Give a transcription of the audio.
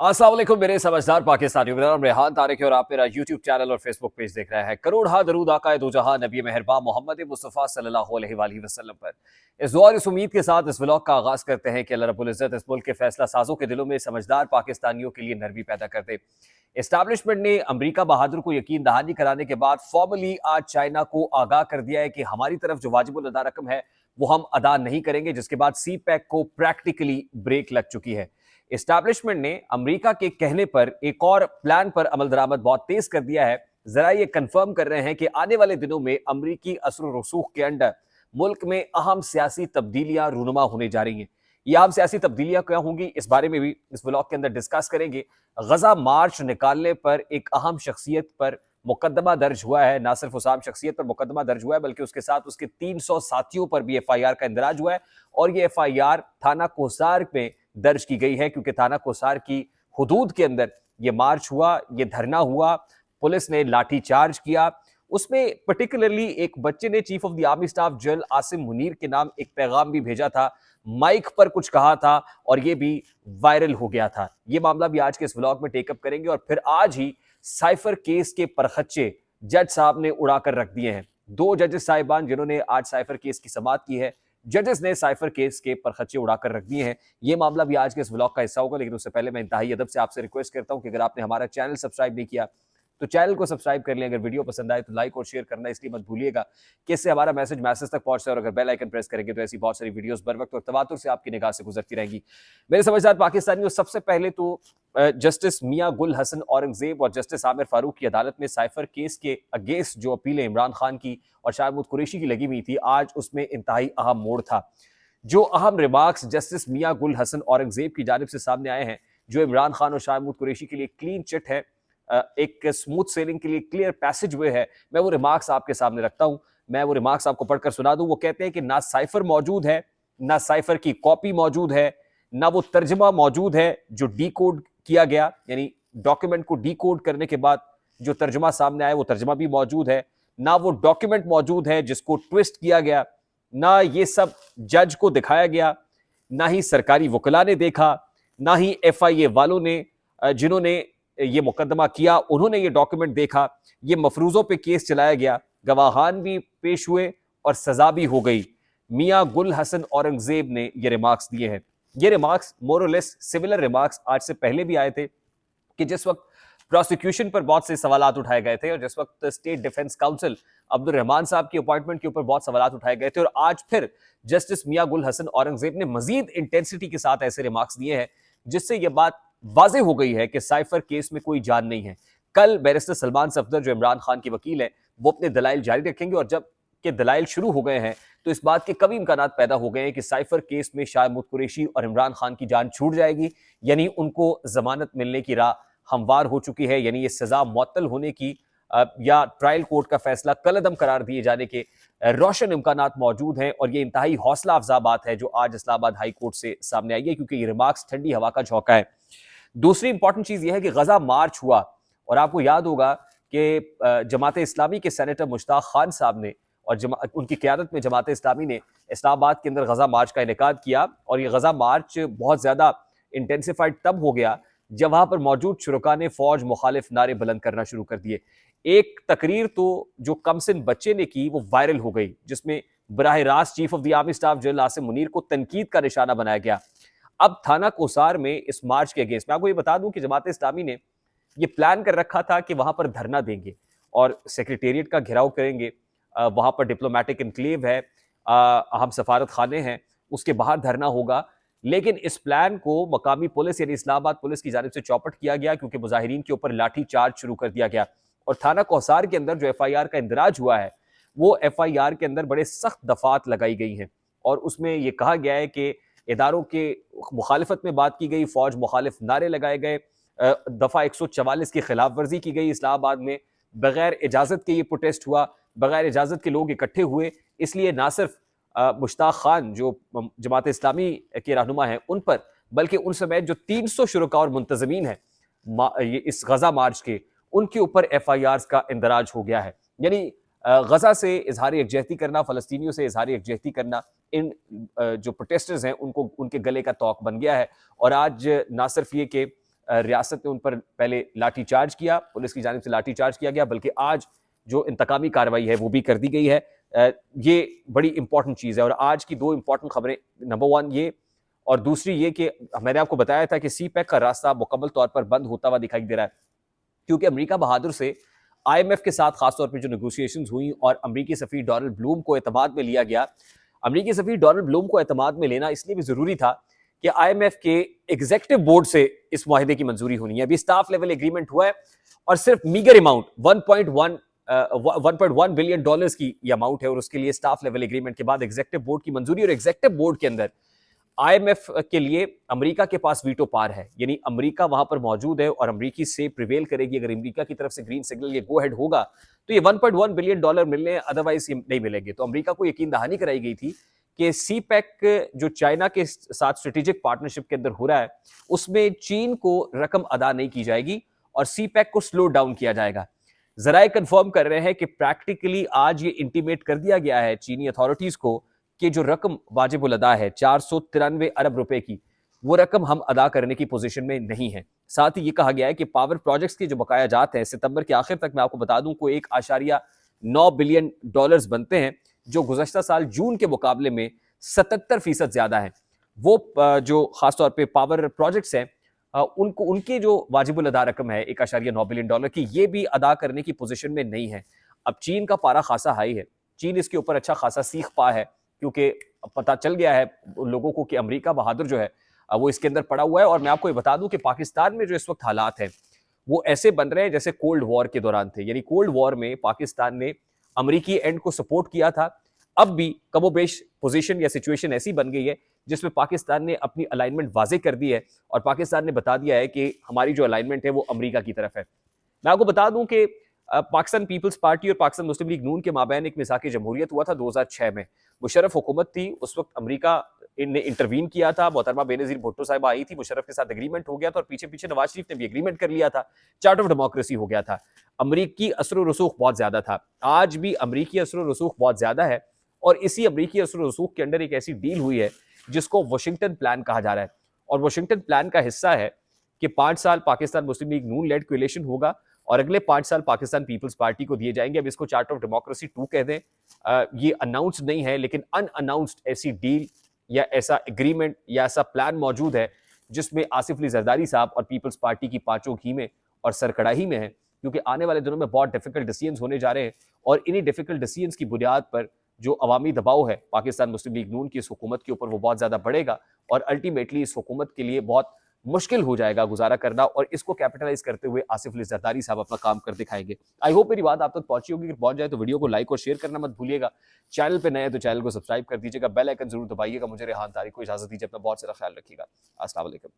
अस्सलाम वालेकुम मेरे समझदार पाकिस्तानियों। मेरा नाम रेहान तारिक है और आप मेरा यूट्यूब चैनल और फेसबुक पेज देख रहे हैं। करोड़ हा दरूद आका दो जहां नबी मेहरबान मोहम्मद मुस्तफ़ा सल्लल्लाहु अलैहि वसल्लम पर। इस दुआ और इस उम्मीद के साथ इस व्लॉग का आगाज करते हैं कि अल्लाह रब्बुल इज़्ज़त इस मुल्क के फैसला साजों के दिलों में समझदार पाकिस्तानियों के लिए नरमी पैदा कर दे। एस्टैब्लिशमेंट ने अमरीका बहादुर को यकीन दहानी कराने के बाद फॉर्मली आज चाइना को आगाह कर दिया है कि हमारी तरफ जो वाजिबुल अदा रकम है वो हम अदा नहीं करेंगे, जिसके बाद सी पैक को प्रैक्टिकली ब्रेक लग चुकी है। एस्टैब्लिशमेंट ने अमेरिका के कहने पर एक और प्लान पर अमल दरामद बहुत तेज कर दिया है। जरा ये कंफर्म कर रहे हैं कि आने वाले दिनों में अमरीकी असर रसूख के अंडर मुल्क में अहम सियासी तब्दीलियां रूनुमा होने जा रही हैं। ये अहम सियासी तब्दीलियां क्या होंगी, इस बारे में भी इस व्लॉग के अंदर डिस्कस करेंगे। गजा मार्च निकालने पर एक अहम शख्सियत पर मुकदमा दर्ज हुआ है। ना सिर्फ उस आम शख्सियत पर मुकदमा दर्ज हुआ है बल्कि उसके साथ उसके 300 साथियों पर भी FIR का इंदराज हुआ है। और ये FIR थाना कोसार में दर्ज की गई है क्योंकि थाना कोसार की हुदूद के अंदर ये मार्च हुआ, ये धरना हुआ, पुलिस ने लाठी चार्ज किया। उसमें पर्टिकुलरली एक बच्चे ने chief of the army staff general Asim Munir के नाम एक पैगाम भी भेजा था, माइक पर कुछ कहा था और ये भी वायरल हो गया था। ये मामला भी आज के इस व्लॉग में टेकअप करेंगे। और फिर आज ही साइफर केस के परखच्चे जज साहब ने उड़ाकर रख दिए हैं। दो जजेस साहिबान जिन्होंने आज साइफर केस की समाअत की है, जजेस ने साइफर केस के परखच्चे उड़ाकर रख दिए हैं। ये मामला भी आज के इस व्लॉग का हिस्सा होगा, लेकिन उससे पहले मैं इंतहाई अदब से आपसे रिक्वेस्ट करता हूं कि अगर आपने हमारा चैनल सब्सक्राइब नहीं किया तो चैनल को सब्सक्राइब कर लें। अगर वीडियो पसंद आए तो लाइक और शेयर करना इसलिए मत भूलिएगा कि इससे हमारा मैसेज तक पहुंचता है। और अगर बेल आइकन प्रेस करेंगे तो ऐसी बहुत सारी वीडियोस बर वक्त और तवातुर से आपकी निगाह से गुजरती रहेंगी। मेरे समझदार पाकिस्तानियों, सबसे पहले तो जस्टिस मियां गुल हसन औरंगजेब और जस्टिस आमिर फारूक की अदालत में साइफर केस के अगेंस्ट जो अपीलें इमरान खान की और शाह महमूद कुरैशी की लगी हुई थी, आज उसमें इंतहाई अहम मोड़ था। जो अहम रिमार्क्स जस्टिस मियां गुल हसन औरंगजेब की जानिब से सामने आए हैं, जो इमरान खान और शाह महमूद कुरैशी के लिए क्लीन चिट है, एक स्मूथ सेलिंग के लिए क्लियर पैसेज वे है, मैं वो रिमार्क्स आपके सामने रखता हूं। मैं वो रिमार्क्स आपको पढ़कर सुना दूं। वो कहते हैं कि ना साइफर मौजूद है, ना साइफर की कॉपी मौजूद है, ना वो तर्जमा मौजूद है जो डी कोड किया गया, यानी डॉक्यूमेंट को डी कोड करने के बाद जो तर्जमा सामने आया वो तर्जमा भी मौजूद है, ना वो डॉक्यूमेंट मौजूद है जिसको ट्विस्ट किया गया, ना ये सब जज को दिखाया गया, ना ही सरकारी वकला ने देखा, ना ही FIA वालों ने जिन्होंने ये मुकदमा किया उन्होंने ये डॉक्यूमेंट देखा। ये मफरूजों पे केस चलाया गया, गवाहान भी पेश हुए और सजा भी हो गई। मियां गुल हसन औरंगजेब ने ये रिमार्क्स दिए हैं। ये रिमार्क्स मोरलेस सिमिलर रिमार्क्स आज से पहले भी आए थे कि जिस वक्त प्रोसिक्यूशन पर बहुत से सवालात उठाए गए थे और जिस वक्त state defence council Abdul Rahman साहब की अपॉइंटमेंट के ऊपर बहुत सवालात उठाए गए थे। और आज फिर जस्टिस मियां गुल हसन औरंगजेब ने मजीद इंटेंसिटी के साथ ऐसे रिमार्क्स दिए हैं जिससे यह बात वाजे हो गई है कि साइफर केस में कोई जान नहीं है। कल बैरिस्टर सलमान सफदर जो इमरान खान के वकील हैं, वो अपने दलाइल जारी रखेंगे और जब के दलाइल शुरू हो गए हैं तो इस बात के कभी इम्कानात पैदा हो गए हैं कि साइफर केस में शाह महमूद कुरैशी और इमरान खान की जान छूट जाएगी, यानी उनको जमानत मिलने की राह हमवार हो चुकी है, यानी ये सजा मुअत्तल होने की या ट्रायल कोर्ट का फैसला कलअदम करार दिए जाने के रोशन इम्कानात मौजूद हैं। और ये इंतहाई हौसला अफजा बात है जो आज इस्लामाबाद हाई कोर्ट से सामने आई है, क्योंकि ये रिमार्क्स ठंडी हवा का झोंका है। दूसरी इंपॉर्टेंट चीज यह है कि गजा मार्च हुआ और आपको याद होगा कि जमात इस्लामी के सेनेटर मुश्ताक खान साहब ने और उनकी क़यादत में जमात इस्लामी ने इस्लामाबाद के अंदर गजा मार्च का इनेकाद किया। और ये गजा मार्च बहुत ज्यादा इंटेंसिफाइड तब हो गया जब वहां पर मौजूद शुरका ने फौज मुखालिफ नारे बुलंद करना शुरू कर दिए। एक तकरीर तो जो कमसिन बच्चे ने की वो वायरल हो गई, जिसमें बराह रास्त chief of the army staff general Asim Munir को तनकीद का निशाना बनाया गया। अब थाना कोसार में इस मार्च के अगेंस्ट मैं आपको ये बता दूं कि जमात इस्लामी ने ये प्लान कर रखा था कि वहां पर धरना देंगे और सेक्रेटेरिएट का घेराव करेंगे। वहां पर डिप्लोमेटिक इनक्लेव है, अहम सफारत खाने हैं, उसके बाहर धरना होगा। लेकिन इस प्लान को मकामी पुलिस यानी इस्लामाबाद पुलिस की जानिब से चौपट किया गया क्योंकि मुजाहिरीन के ऊपर लाठी चार्ज शुरू कर दिया गया। और थाना कोसार के अंदर जो FIR का इंदराज हुआ है वो FIR के अंदर बड़े सख्त दफात लगाई गई हैं और उसमें यह कहा गया है कि इदारों के मुखालिफत में बात की गई, फौज मुखालिफ नारे लगाए गए, दफ़ा 144 की खिलाफ वर्जी की गई इस्लामाबाद में, बगैर इजाज़त के ये प्रोटेस्ट हुआ, बगैर इजाज़त के लोग इकट्ठे हुए। इसलिए ना सिर्फ मुश्ताक खान जो जमात इस्लामी के रहनुमा हैं उन पर, बल्कि उन समेत जो 300 शुरका और मुंतजमीन हैं इस गजा मार्च के, उनके ऊपर FIRs का इंदराज हो गया है। यानी गजा से इजहार यकजहती करना, फ़लस्तीनियों से इजहार यकजहती करना इन जो प्रोटेस्टर्स हैं उनको उनके गले का तौक बन गया है। और आज ना सिर्फ ये कि रियासत ने उन पर पहले लाठीचार्ज किया, पुलिस की जानिब से लाठीचार्ज किया गया, बल्कि आज जो इंतकामी कार्रवाई है वो भी कर दी गई है। ये बड़ी इंपॉर्टेंट चीज़ है। और आज की दो इंपॉर्टेंट खबरें, नंबर वन ये, और दूसरी ये कि मैंने आपको बताया था कि सी पैक का रास्ता मुकम्मल तौर पर बंद होता हुआ दिखाई दे रहा है, क्योंकि अमेरिका बहादुर से IMF के साथ खासतौर पर जो नेगोशिएशंस हुई और अमेरिकी सफीर डोनाल्ड ब्लूम को एतमाद में लिया गया। अमेरिकी सफीर डोनाल्ड ब्लूम को एतमाद में लेना इसलिए भी जरूरी था कि IMF के एग्जीक्यूटिव बोर्ड से इस मुआहिदे की मंजूरी होनी है। अभी स्टाफ लेवल एग्रीमेंट हुआ है और सिर्फ मीगर अमाउंट 1.1 बिलियन डॉलर्स की ये अमाउंट है, और उसके लिए स्टाफ लेवल एग्रीमेंट के बाद एग्जीक्यूटिव बोर्ड की मंजूरी, और एग्जीक्यूटिव बोर्ड के अंदर IMF के लिए अमेरिका के पास वीटो पार है, यानी अमेरिका वहां पर मौजूद है और अमेरिकी से प्रिवेल करेगी। अगर अमेरिका की तरफ से ग्रीन सिग्नल ये गो हेड होगा तो ये 1.1 बिलियन डॉलर मिलने हैं, अदरवाइज ये नहीं मिलेंगे। तो अमेरिका को यकीन दहानी कराई गई थी कि सी पैक जो चाइना के साथ स्ट्रेटेजिक पार्टनरशिप के अंदर हो रहा है उसमें चीन को रकम अदा नहीं की जाएगी और सी पैक को स्लो डाउन किया जाएगा। जराए कंफर्म कर रहे हैं कि प्रैक्टिकली आज ये इंटीमेट कर दिया गया है चीनी अथॉरिटीज को कि जो रकम वाजिबुल अदा है 493 अरब रुपए की, वो रकम हम अदा करने की पोजीशन में नहीं है। साथ ही ये कहा गया है कि पावर प्रोजेक्ट्स के जो बकाया जात हैं सितंबर के आखिर तक, मैं आपको बता दूं, को 1.9 बिलियन डॉलर्स बनते हैं, जो गुज़श्ता साल जून के मुकाबले में 77% ज्यादा है। वो जो खासतौर पे पावर प्रोजेक्ट्स हैं उनको उनकी जो वाजिबुल अदा रकम है 1.9 बिलियन डॉलर की, ये भी अदा करने की पोजीशन में नहीं है। अब चीन का पारा खासा हाई है, चीन इसके ऊपर अच्छा खासा सीख पा है, क्योंकि पता चल गया है लोगों को कि अमेरिका बहादुर जो है वो इसके अंदर पड़ा हुआ है। और मैं आपको ये बता दूं कि पाकिस्तान में जो इस वक्त हालात हैं वो ऐसे बन रहे हैं जैसे कोल्ड वॉर के दौरान थे, यानी कोल्ड वॉर में पाकिस्तान ने अमेरिकी एंड को सपोर्ट किया था। अब भी कमोबेश पोजीशन या सिचुएशन ऐसी बन गई है जिसमें पाकिस्तान ने अपनी अलाइनमेंट वाजे कर दी है और पाकिस्तान ने बता दिया है कि हमारी जो अलाइनमेंट है वो अमेरिका की तरफ है। मैं आपको बता दूं कि पाकिस्तान पीपल्स पार्टी और पाकिस्तान मुस्लिम लीग नून के माबैन एक मिसाक जमहूरियत हुआ था 2006 में। मुशर्रफ हुकूमत थी, उस वक्त अमेरिका ने इंटरवीन किया था, मोहतरमा बेनज़ीर भुट्टो साहिबा आई थी, मुशर्रफ के साथ एग्रीमेंट हो गया था और पीछे पीछे नवाज शरीफ ने भी एग्रीमेंट कर लिया था, चार्ट ऑफ डेमोक्रेसी हो गया था। अमरीकी असर व रसूख बहुत ज्यादा था, आज भी अमरीकी असर व रसूख बहुत ज्यादा है, और इसी अमरीकी असर व रसूख के अंदर एक ऐसी डील हुई है जिसको वाशिंगटन प्लान कहा जा रहा है। और वाशिंगटन प्लान का हिस्सा है कि 5 साल पाकिस्तान मुस्लिम लीग नून लेड कोएलिशन होगा और अगले 5 साल पाकिस्तान पीपल्स पार्टी को दिए जाएंगे। अब इसको चार्ट ऑफ डेमोक्रेसी 2 कह दें, ये अनाउंस नहीं है, लेकिन अनअनाउंस्ड ऐसी डील या ऐसा एग्रीमेंट या ऐसा प्लान मौजूद है जिसमें आसिफ अली जरदारी साहब और पीपल्स पार्टी की पांचों घी में और सरकड़ाही में है, क्योंकि आने वाले दिनों में बहुत डिफिकल्ट डिसीजंस होने जा रहे हैं और इन्हीं डिफिकल्ट डिसीजंस की बुनियाद पर जो अवामी दबाव है पाकिस्तान मुस्लिम लीग नून की इस हुकूमत के ऊपर वो बहुत ज्यादा बढ़ेगा और अल्टीमेटली इस हुकूमत के लिए बहुत मुश्किल हो जाएगा गुजारा करना, और इसको कैपिटलाइज करते हुए आसिफ अली जरदारी साहब अपना काम कर दिखाएंगे। आई होप मेरी बात आप तक पहुंची होगी। अगर पहुंच जाए तो वीडियो को लाइक और शेयर करना मत भूलिएगा। चैनल पे नए हैं तो चैनल को सब्सक्राइब कर दीजिएगा, बेल आइकन जरूर दबाइएगा। मुझे रेहान तारिक को इजाजत दीजिए, अपना बहुत सारा ख्याल रखिएगा। अस्सलाम वालेकुम।